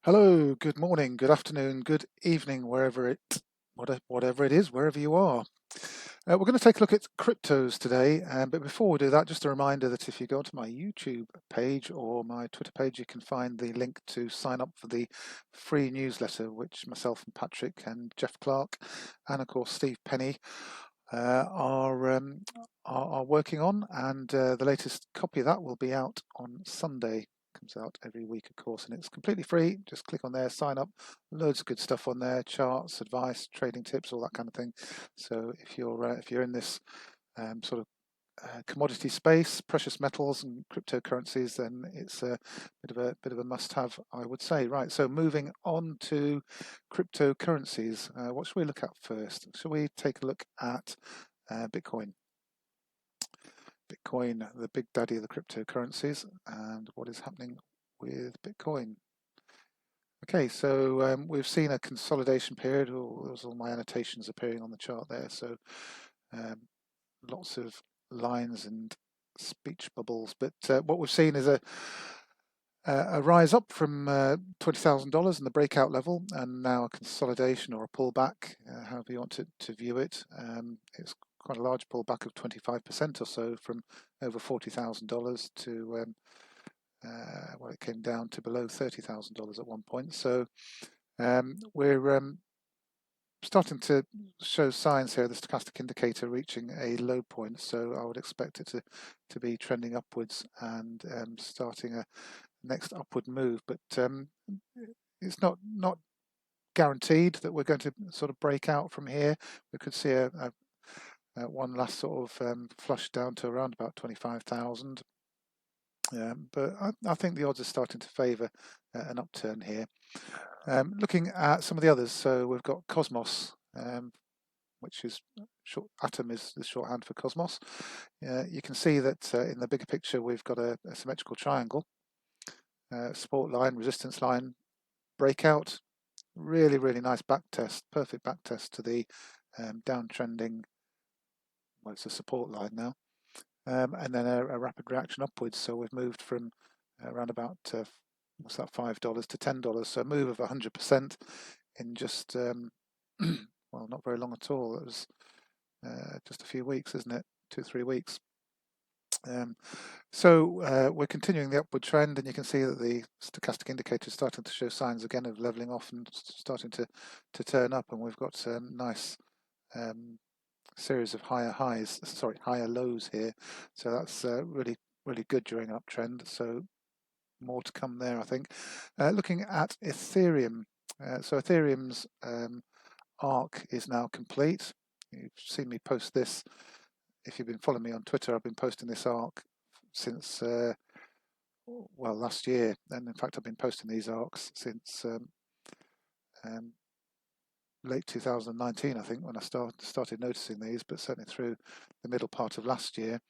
Hello, good morning, good afternoon, good evening, whatever it is, wherever you are. We're going to take a look at cryptos today, but before we do that, just a reminder that if you go to my YouTube page or my Twitter page, you can find the link to sign up for the free newsletter, which myself and Patrick and Jeff Clark, and of course Steve Penny are working on, and the latest copy of that will be out on Sunday. Comes out every week, of course, and it's completely free. Just click on there, sign up. Loads of good stuff on there: charts, advice, trading tips, all that kind of thing. So if you're in this sort of commodity space, precious metals and cryptocurrencies, then it's a bit of a must-have, I would say. Right. So moving on to cryptocurrencies, what should we look at first? Shall we take a look at Bitcoin? Bitcoin, the big daddy of the cryptocurrencies, and what is happening with Bitcoin. Okay, so we've seen a consolidation period. Oh, there's all my annotations appearing on the chart there. So um, lots of lines and speech bubbles. But what we've seen is a rise up from $20,000 in the breakout level, and now a consolidation or a pullback, however you want to view it. It's quite a large pullback of 25% or so from over $40,000 to well, it came down to below $30,000 at one point. So we're starting to show signs here, the stochastic indicator reaching a low point. So I would expect it to be trending upwards and starting a next upward move. But it's not guaranteed that we're going to sort of break out from here. We could see a one last sort of flush down to around about 25,000. But I think the odds are starting to favour an upturn here. Looking at some of the others, so we've got Cosmos, which is Atom is the shorthand for Cosmos. You can see that in the bigger picture we've got a symmetrical triangle, support line, resistance line, breakout. Really nice back test, perfect back test to the downtrending. Well, it's a support line now. And then a rapid reaction upwards. So we've moved from around about what's that, $5 to $10. So a move of 100% in just well, not very long at all. It was just a few weeks, isn't it? 2-3 weeks. So we're continuing the upward trend, and you can see that the stochastic indicator is starting to show signs again of leveling off and starting to turn up, and we've got a nice series of higher lows here. So that's really good during an uptrend. So more to come there, I think. Looking at Ethereum, so Ethereum's arc is now complete. You've seen me post this. If you've been following me on Twitter, I've been posting this arc since well, last year, and in fact I've been posting these arcs since late 2019, I think, when I started noticing these, but certainly through the middle part of last year.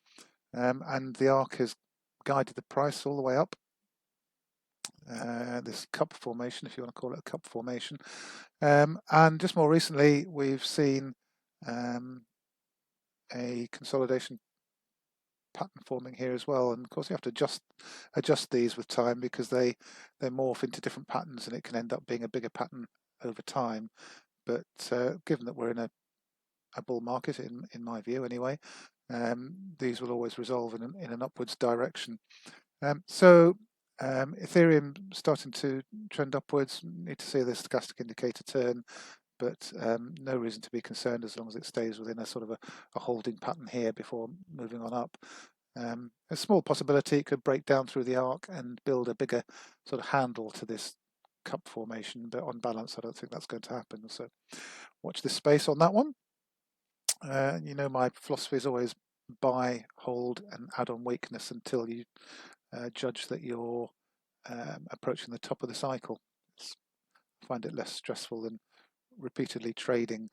And the arc has guided the price all the way up. This cup formation, if you want to call it a cup formation. And just more recently, we've seen a consolidation pattern forming here as well. And of course, you have to adjust these with time, because they morph into different patterns, and it can end up being a bigger pattern over time. But given that we're in a bull market, in my view anyway, these will always resolve in an upwards direction. So Ethereum starting to trend upwards. Need to see the stochastic indicator turn, but no reason to be concerned as long as it stays within a sort of a holding pattern here before moving on up. A small possibility it could break down through the arc and build a bigger sort of handle to this cup formation, but on balance I don't think that's going to happen. So watch this space on that one. You know, my philosophy is always buy, hold and add on weakness until you judge that you're approaching the top of the cycle. I find it less stressful than repeatedly trading,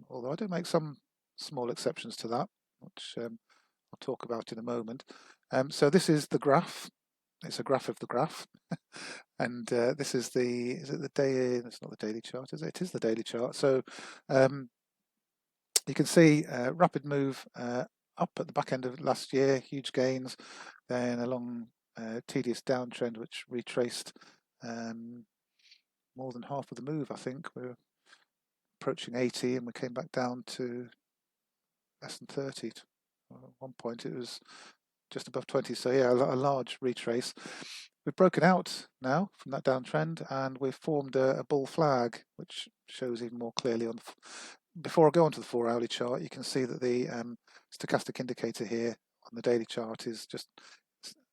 although I do make some small exceptions to that, which I'll talk about in a moment. So this is the graph. It's a graph of the graph. And this is is it the day? It's not the daily chart, is it? It is the daily chart. So you can see rapid move up at the back end of last year, huge gains, then a long tedious downtrend which retraced more than half of the move, I think. We're approaching 80 and we came back down to less than 30. At one point it was just above 20, so yeah, a large retrace. We've broken out now from that downtrend and we've formed a bull flag, which shows even more clearly on the. Before I go on to the 4-hourly chart, you can see that the stochastic indicator here on the daily chart is just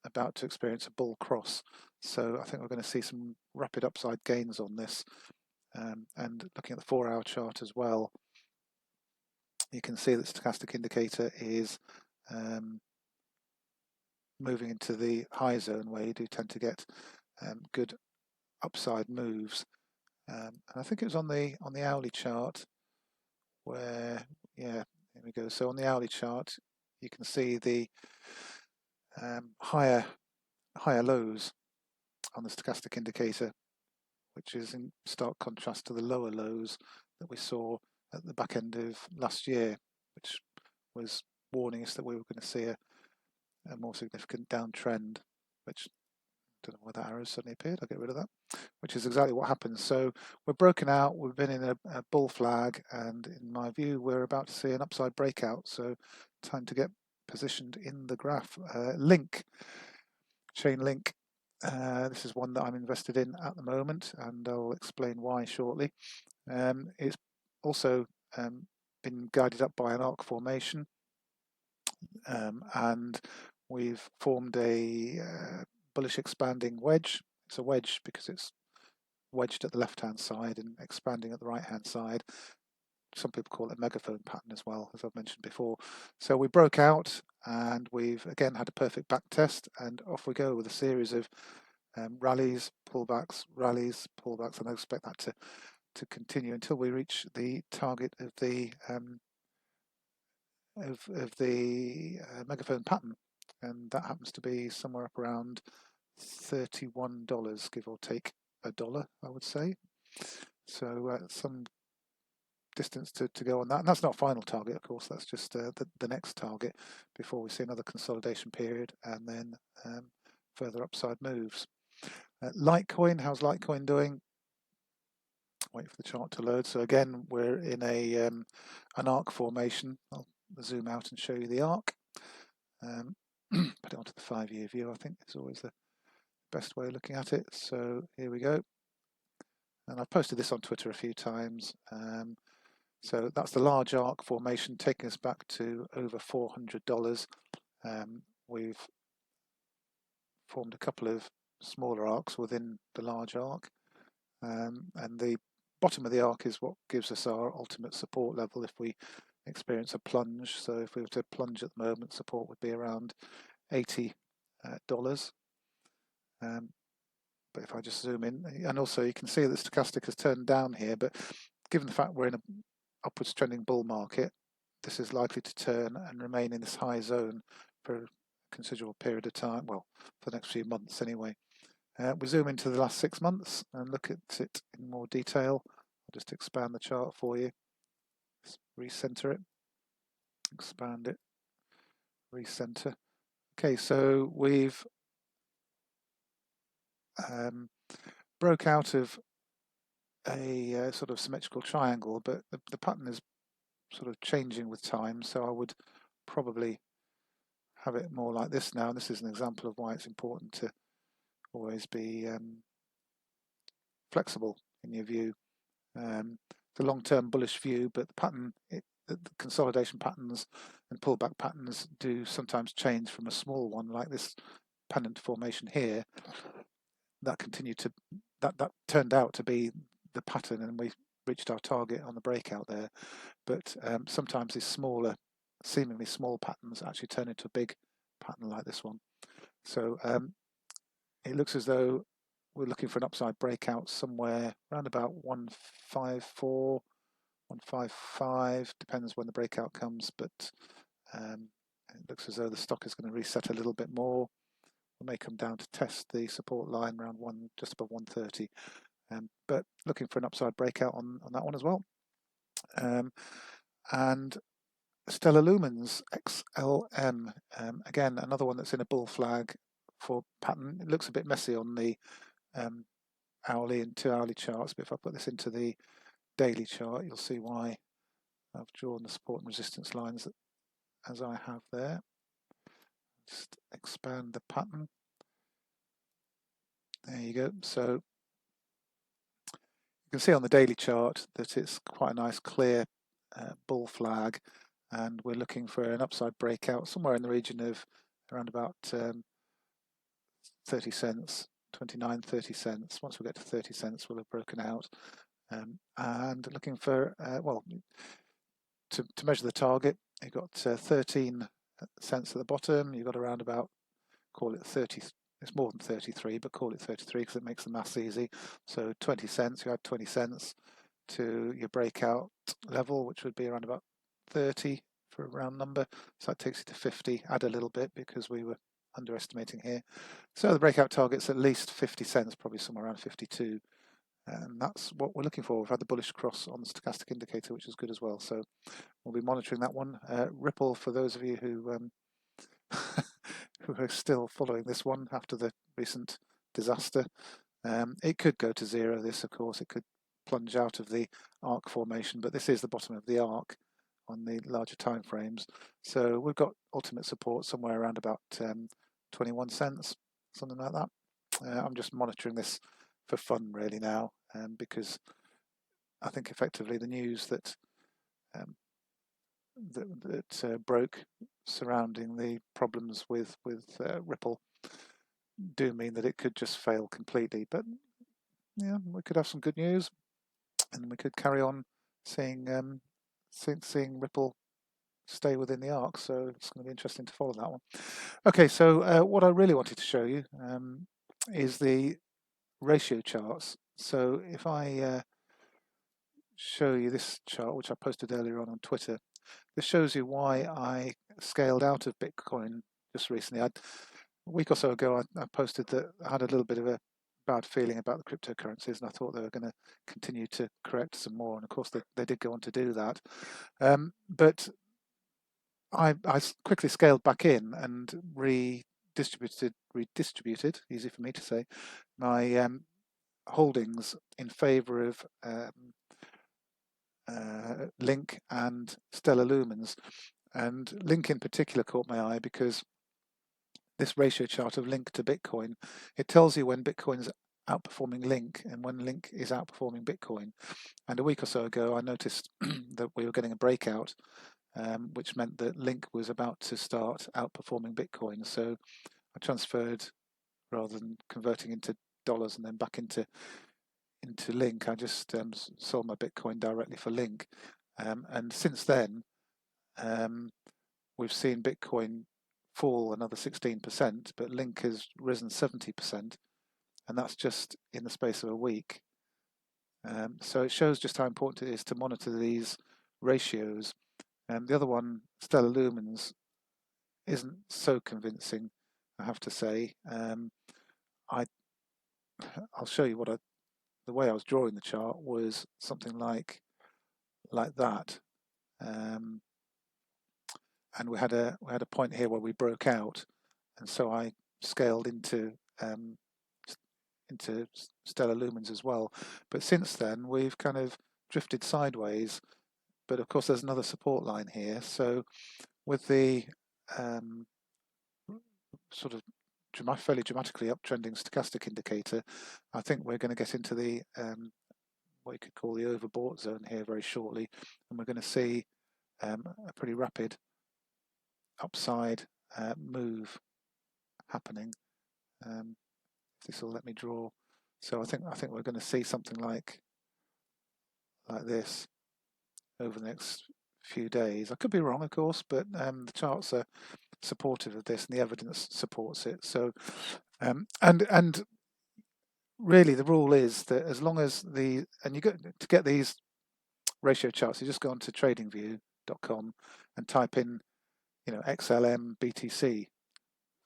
about to experience a bull cross. So I think we're going to see some rapid upside gains on this. And looking at the 4-hour chart as well, you can see that stochastic indicator is moving into the high zone where you do tend to get good upside moves. And I think it was on the hourly chart where, yeah, here we go. So on the hourly chart, you can see the higher lows on the stochastic indicator, which is in stark contrast to the lower lows that we saw at the back end of last year, which was warning us that we were going to see a more significant downtrend, which I don't know why that arrow suddenly appeared. I'll get rid of that, which is exactly what happens. So we're broken out, we've been in a bull flag, and in my view, we're about to see an upside breakout. So time to get positioned in the graph. Chainlink. This is one that I'm invested in at the moment, and I'll explain why shortly. It's also been guided up by an arc formation, and we've formed a bullish expanding wedge. It's a wedge because it's wedged at the left-hand side and expanding at the right-hand side. Some people call it a megaphone pattern as well, as I've mentioned before. So we broke out and we've again had a perfect back test, and off we go with a series of rallies, pullbacks, and I expect that to continue until we reach the target of the megaphone pattern, and that happens to be somewhere up around $31, give or take a dollar, I would say. So some distance to go on that, and that's not final target, of course. That's just the next target before we see another consolidation period and then further upside moves. Litecoin, how's Litecoin doing? Wait for the chart to load. So again, we're in an arc formation. I'll zoom out and show you the arc. Put it onto the 5-year view. I think is always the best way of looking at it. So here we go. And I've posted this on Twitter a few times. So that's the large arc formation taking us back to over $400. We've formed a couple of smaller arcs within the large arc, and the bottom of the arc is what gives us our ultimate support level if we experience a plunge. So if we were to plunge at the moment, support would be around $80. But if I just zoom in, and also you can see that stochastic has turned down here, but given the fact we're in an upwards trending bull market, this is likely to turn and remain in this high zone for a considerable period of time, well, for the next few months anyway. We zoom into the last 6 months and look at it in more detail. I'll just expand the chart for you, just recenter it, expand it, recenter. Okay, so we've broke out of a sort of symmetrical triangle, but the pattern is sort of changing with time, so I would probably have it more like this now. And this is an example of why it's important to always be flexible in your view. The long-term bullish view, but the pattern, the consolidation patterns and pullback patterns do sometimes change from a small one like this pennant formation here. That turned out to be the pattern, and we reached our target on the breakout there. But sometimes these smaller, seemingly small patterns actually turn into a big pattern like this one. So it looks as though we're looking for an upside breakout somewhere around about 154, 155, depends when the breakout comes, but it looks as though the stock is going to reset a little bit more. We may come down to test the support line around just above 130, but looking for an upside breakout on that one as well. And Stellar Lumens XLM, again another one that's in a bull flag for pattern. It looks a bit messy on the hourly and 2 hourly charts, but if I put this into the daily chart, you'll see why I've drawn the support and resistance lines as I have there. Just expand the pattern. There you go. So you can see on the daily chart that it's quite a nice clear bull flag, and we're looking for an upside breakout somewhere in the region of around about 30 cents, 29, 30 cents. Once we get to 30 cents, we'll have broken out. And looking for, well, to measure the target, you've got 13 cents at the bottom. You've got around about, call it 30, it's more than 33, but call it 33 because it makes the maths easy. So 20 cents, you add 20 cents to your breakout level, which would be around about 30 for a round number. So that takes you to 50, add a little bit because we were underestimating here. So the breakout target's at least 50 cents, probably somewhere around 52. And that's what we're looking for. We've had the bullish cross on the stochastic indicator, which is good as well. So we'll be monitoring that one. Ripple, for those of you who who are still following this one after the recent disaster, it could go to zero. This, of course, it could plunge out of the arc formation, but this is the bottom of the arc on the larger time frames. So we've got ultimate support somewhere around about 21 cents, something like that. I'm just monitoring this for fun really now, because I think effectively the news that broke surrounding the problems with Ripple do mean that it could just fail completely. But yeah, we could have some good news, and we could carry on seeing seeing Ripple stay within the arc. So it's going to be interesting to follow that one. Okay, so what I really wanted to show you is the ratio charts. So if I show you this chart, which I posted earlier on Twitter, this shows you why I scaled out of Bitcoin just recently. A week or so ago, I posted that I had a little bit of a bad feeling about the cryptocurrencies, and I thought they were going to continue to correct some more. And of course, they did go on to do that. But I quickly scaled back in and redistributed, easy for me to say, my holdings in favor of Link and Stellar Lumens. And Link in particular caught my eye because this ratio chart of Link to Bitcoin, it tells you when Bitcoin's outperforming Link and when Link is outperforming Bitcoin. And a week or so ago, I noticed that we were getting a breakout, which meant that Link was about to start outperforming Bitcoin. So I transferred, rather than converting into dollars and then back into Link, I just sold my Bitcoin directly for Link. And since then, we've seen Bitcoin fall another 16%, but Link has risen 70%, and that's just in the space of a week. So it shows just how important it is to monitor these ratios. The other one, Stellar Lumens, isn't so convincing, I have to say. I'll show you the way I was drawing the chart was something like that. And we had a point here where we broke out, and so I scaled into Stellar Lumens as well. But since then, we've kind of drifted sideways. But of course, there's another support line here. So with the sort of fairly dramatically uptrending stochastic indicator, I think we're going to get into the what you could call the overbought zone here very shortly, and we're going to see a pretty rapid upside move happening. This will let me draw. So I think we're going to see something like this over the next few days. I could be wrong, of course, but the charts are supportive of this, and the evidence supports it. So, and really, the rule is that as long as you get these ratio charts, you just go onto TradingView.com and type in, XLM BTC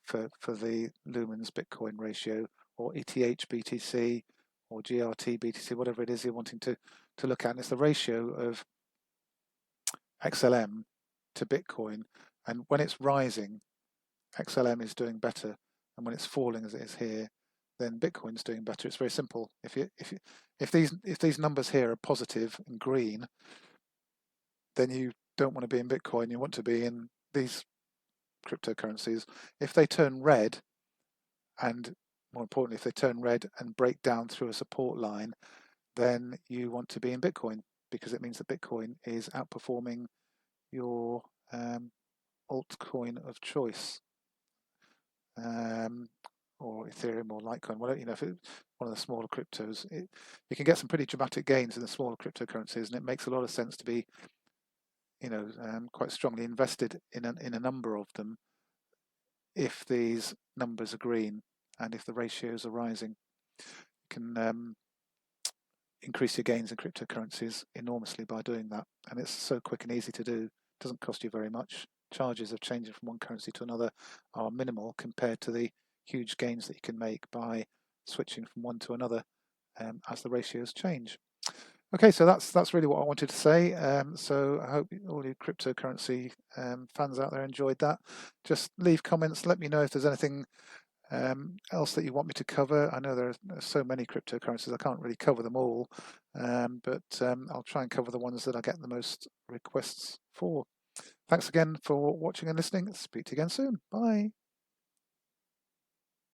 for the Lumens Bitcoin ratio, or ETH BTC, or GRT BTC, whatever it is you're wanting to look at. And it's the ratio of XLM to Bitcoin, and when it's rising, XLM is doing better, and when it's falling, as it is here, then Bitcoin's doing better. It's very simple. If these numbers here are positive and green, then you don't want to be in Bitcoin. You want to be in these cryptocurrencies. If they turn red, and more importantly, if they turn red and break down through a support line, then you want to be in Bitcoin, because it means that Bitcoin is outperforming your altcoin of choice, or Ethereum or Litecoin, whatever. If it's one of the smaller cryptos, you can get some pretty dramatic gains in the smaller cryptocurrencies, and it makes a lot of sense to be, quite strongly invested in a number of them if these numbers are green and if the ratios are rising. You can increase your gains in cryptocurrencies enormously by doing that, and it's so quick and easy to do. It doesn't cost you very much. Charges of changing from one currency to another are minimal compared to the huge gains that you can make by switching from one to another as the ratios change. Okay, so that's really what I wanted to say. So I hope all you cryptocurrency fans out there enjoyed that. Just leave comments, let me know if there's anything else that you want me to cover. I know there are so many cryptocurrencies, I can't really cover them all, but I'll try and cover the ones that I get the most requests for. Thanks again for watching and listening. Speak to you again soon. Bye.